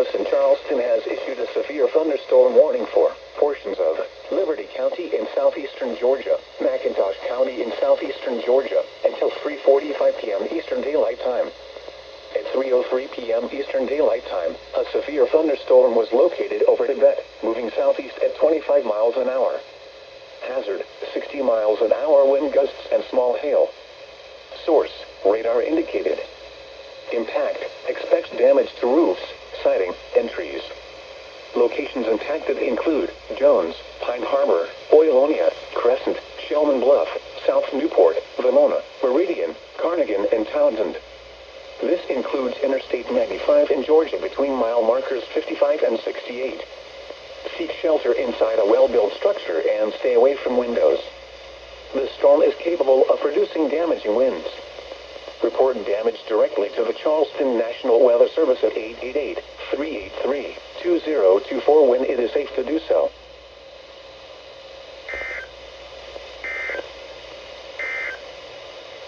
Service in Charleston has issued a severe thunderstorm warning for portions of Liberty County in southeastern Georgia, McIntosh County in southeastern Georgia, until 3:45 p.m. Eastern Daylight Time. At 3:03 p.m. Eastern Daylight Time, a severe thunderstorm was located over Tibet, moving southeast at 25 miles an hour. Hazard, 60 miles an hour wind gusts and small hail. Source, radar indicated. Impact, expects damage to roofs, siding, and trees. Locations impacted include Jones, Pine Harbor, Oilonia, Crescent, Shellman Bluff, South Newport, Vemona, Meridian, Carnegie, and Townsend. This includes Interstate 95 in Georgia between mile markers 55 and 68. Seek shelter inside a well-built structure and stay away from windows. The storm is capable of producing damaging winds. Report damage directly to the Charleston National Weather Service at 888-383-2024 when it is safe to do so.